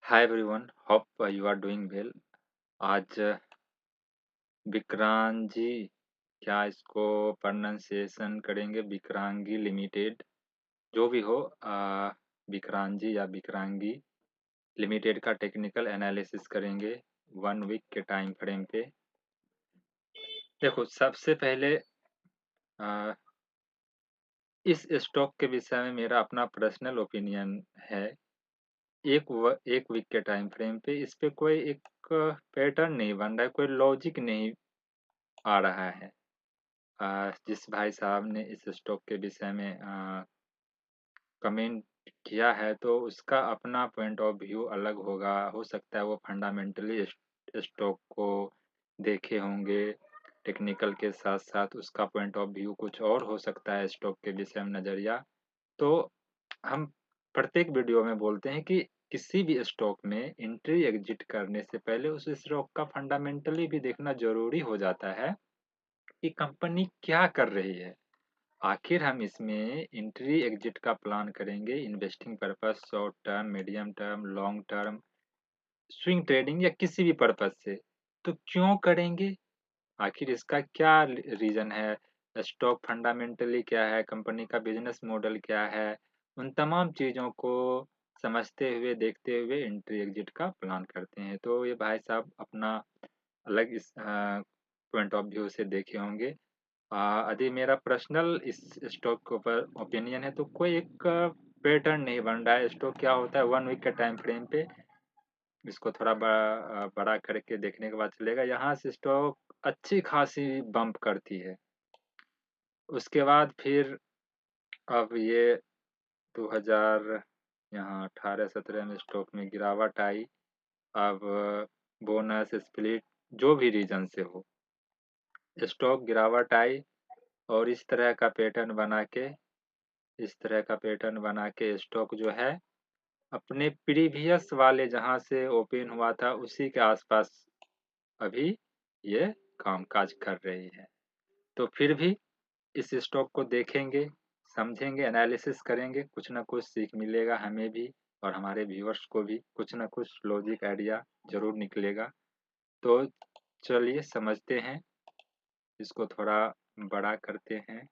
Hi everyone, hope you are doing well. आज विक्रांजी, क्या इसको प्रोनाउंसिएशन करेंगे? विक्रांगी लिमिटेड, जो भी हो। विक्रांजी या विक्रांगी लिमिटेड का टेक्निकल एनालिसिस करेंगे 1 वीक के टाइम फ्रेम पे। देखो, सबसे पहले आ, इस स्टॉक के विषय में मेरा अपना पर्सनल ओपिनियन है। एक वीक के टाइम फ्रेम पे इस पे कोई एक पैटर्न नहीं बन रहा है, कोई लॉजिक नहीं आ रहा है। जिस भाई साहब ने इस स्टॉक के विषय में कमेंट किया है, तो उसका अपना पॉइंट ऑफ व्यू अलग होगा। हो सकता है वो फंडामेंटली स्टॉक को देखे होंगे, टेक्निकल के साथ साथ उसका पॉइंट ऑफ व्यू कुछ और हो सकता है स्टॉक के विषय में, नज़रिया। तो हम प्रत्येक वीडियो में बोलते हैं कि किसी भी स्टॉक में एंट्री एग्जिट करने से पहले उस स्टॉक का फंडामेंटली भी देखना जरूरी हो जाता है कि कंपनी क्या कर रही है। आखिर हम इसमें एंट्री एग्जिट का प्लान करेंगे investing purpose, short term, medium term, long term, swing trading या किसी भी पर्पस से, तो क्यों करेंगे? आखिर इसका क्या रीजन है? स्टॉक फंडामेंटली क्या है, कंपनी का बिजनेस मॉडल क्या है? उन तमाम चीजों को समझते हुए, देखते हुए एंट्री एग्जिट का प्लान करते हैं। तो ये भाई साहब अपना अलग इस पॉइंट ऑफ व्यू से देखे होंगे। यदि मेरा पर्सनल इस स्टॉक के ऊपर ओपिनियन है, तो कोई एक पैटर्न नहीं बन रहा है। स्टॉक क्या होता है, 1 वीक के टाइम फ्रेम पे इसको थोड़ा बड़ा करके देखने के बाद चलेगा। यहाँ से स्टॉक अच्छी खासी बम्प करती है, उसके बाद फिर अब ये 2000 यहाँ 18-17 में स्टॉक में गिरावट आई। अब बोनस स्प्लिट, जो भी रीजन से हो, स्टॉक गिरावट आई और इस तरह का पैटर्न बना के स्टॉक जो है अपने प्रीवियस वाले जहां से ओपन हुआ था उसी के आसपास अभी ये कामकाज कर रही है। तो फिर भी इस स्टॉक को देखेंगे, समझेंगे, एनालिसिस करेंगे, कुछ ना कुछ सीख मिलेगा हमें भी और हमारे व्यूअर्स को भी कुछ ना कुछ लॉजिक आइडिया जरूर निकलेगा। तो चलिए समझते हैं, इसको थोड़ा बड़ा करते हैं।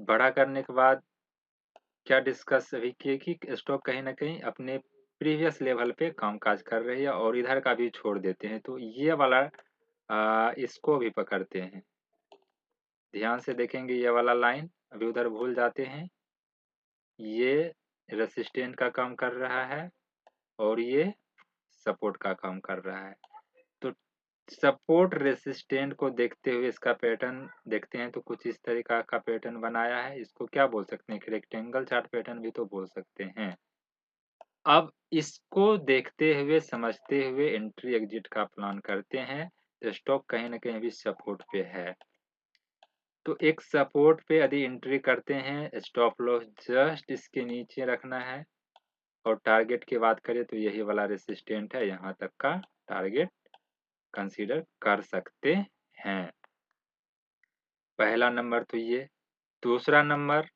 बड़ा करने के बाद क्या डिस्कस अभी किए कि स्टॉक कहीं न कहीं अपने प्रीवियस लेवल पे कामकाज कर रही है और इधर का भी छोड़ देते हैं। तो ये वाला इसको भी पकड़ते हैं। ध्यान से देखेंगे ये वाला लाइन, अभी उधर भूल जाते हैं। ये रेसिस्टेंट का काम कर रहा है और ये सपोर्ट का काम कर रहा है। तो सपोर्ट रेसिस्टेंट को देखते हुए इसका पैटर्न देखते हैं, तो कुछ इस तरीका का पैटर्न बनाया है। इसको क्या बोल सकते हैं? रेक्टेंगल चार्ट पैटर्न भी तो बोल सकते हैं। अब इसको देखते हुए, समझते हुए एंट्री एग्जिट का प्लान करते हैं। तो स्टॉक कहीं न कहीं अभी सपोर्ट पे है। तो एक सपोर्ट पे यदि एंट्री करते हैं, स्टॉप लॉस जस्ट इसके नीचे रखना है और टारगेट की बात करें तो यही वाला रेसिस्टेंट है, यहाँ तक का टारगेट कंसीडर कर सकते हैं। पहला नंबर तो ये। दूसरा नंबर,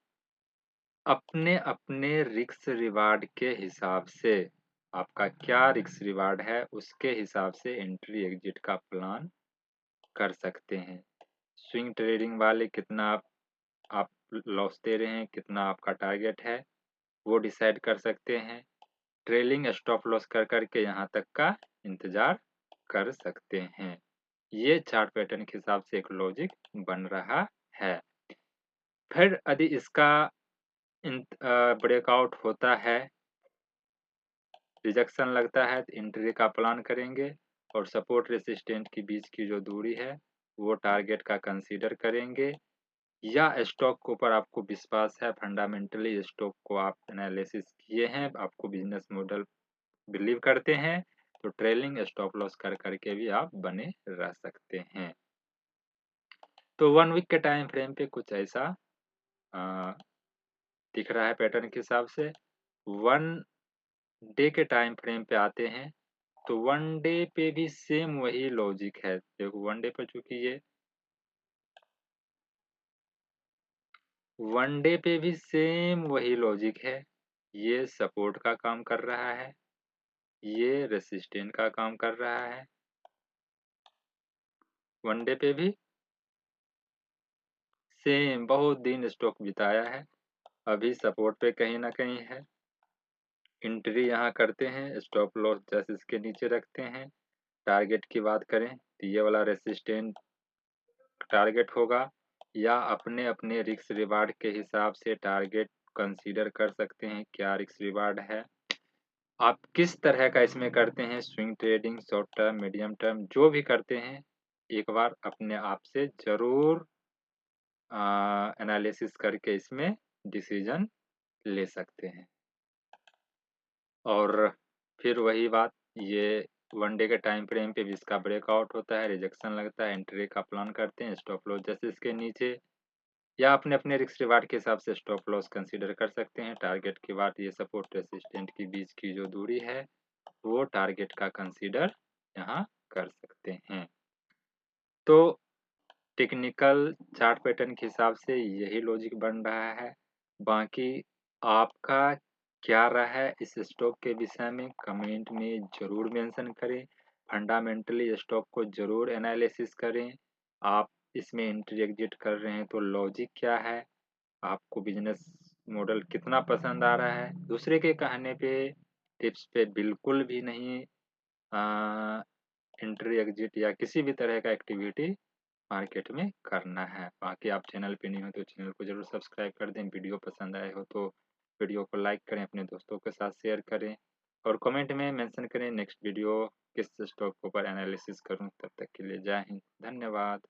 अपने अपने रिस्क रिवार्ड के हिसाब से, आपका क्या रिस्क रिवार्ड है उसके हिसाब से एंट्री एग्जिट का प्लान कर सकते हैं। स्विंग ट्रेडिंग वाले कितना आप लॉस दे रहे हैं, कितना आपका टारगेट है, वो डिसाइड कर सकते हैं। ट्रेलिंग स्टॉप लॉस कर करके यहाँ तक का इंतजार कर सकते हैं। ये चार्ट पैटर्न के हिसाब से एक लॉजिक बन रहा है। फिर यदि इसका ब्रेकआउट होता है, रिजेक्शन लगता है, तो एंट्री का प्लान करेंगे और सपोर्ट रेसिस्टेंट के बीच की जो दूरी है वो टारगेट का कंसीडर करेंगे। या स्टॉक के ऊपर आपको विश्वास है, फंडामेंटली स्टॉक को आप एनालिसिस किए हैं, आपको बिजनेस मॉडल बिलीव करते हैं, तो ट्रेलिंग स्टॉप लॉस कर करके भी आप बने रह सकते हैं। तो 1 वीक के टाइम फ्रेम पे कुछ ऐसा आ, दिख रहा है पैटर्न के हिसाब से। 1 डे के टाइम फ्रेम पे आते हैं, तो 1 डे पे भी सेम वही लॉजिक है। देखो 1 डे पर चूंकि ये 1 डे पे भी सेम वही लॉजिक है। ये सपोर्ट का काम कर रहा है, ये रेसिस्टेंट का काम कर रहा है। वनडे पे भी सेम बहुत दिन स्टॉक बिताया है, अभी सपोर्ट पे कहीं न कहीं है। एंट्री यहाँ करते हैं, स्टॉप लॉस जस्ट इसके नीचे रखते हैं। टारगेट की बात करें तो ये वाला रेसिस्टेंट टारगेट होगा, या अपने रिस्क रिवार्ड के हिसाब से टारगेट कंसीडर कर सकते हैं, क्या रिस्क रिवार्ड है। आप किस तरह का इसमें करते हैं, swing trading, short term, medium term, जो भी करते हैं, एक बार अपने आप से ज़रूर एनालिसिस करके इसमें डिसीजन ले सकते हैं। और फिर वही बात, ये वन डे के टाइम फ्रेम पे भी इसका ब्रेकआउट होता है, रिजेक्शन लगता है, एंट्री का प्लान करते हैं, स्टॉप लॉस जैसे इसके नीचे, या अपने रिस्क रिवार्ड के हिसाब से स्टॉप लॉस कंसीडर कर सकते हैं। टारगेट की बात, ये सपोर्ट रेसिस्टेंट के बीच की जो दूरी है वो टारगेट का कंसीडर यहाँ कर सकते हैं। तो टेक्निकल चार्ट पैटर्न के हिसाब से यही लॉजिक बन रहा है। बाकी आपका क्या राय है इस स्टॉक के विषय में, कमेंट में ज़रूर मेंशन करें। फंडामेंटली स्टॉक को ज़रूर एनालिसिस करें। आप इसमें एंट्री एग्जिट कर रहे हैं तो लॉजिक क्या है, आपको बिजनेस मॉडल कितना पसंद आ रहा है। दूसरे के कहने पे, टिप्स पे बिल्कुल भी नहीं एंट्री एग्जिट या किसी भी तरह का एक्टिविटी मार्केट में करना है। बाकी आप चैनल पे नहीं हो तो चैनल को ज़रूर सब्सक्राइब कर दें। वीडियो पसंद आए हो तो वीडियो को लाइक करें, अपने दोस्तों के साथ शेयर करें, और कमेंट में मेंशन करें नेक्स्ट वीडियो किस स्टॉक के ऊपर एनालिसिस करूं। तब तक के लिए जय हिंद, धन्यवाद।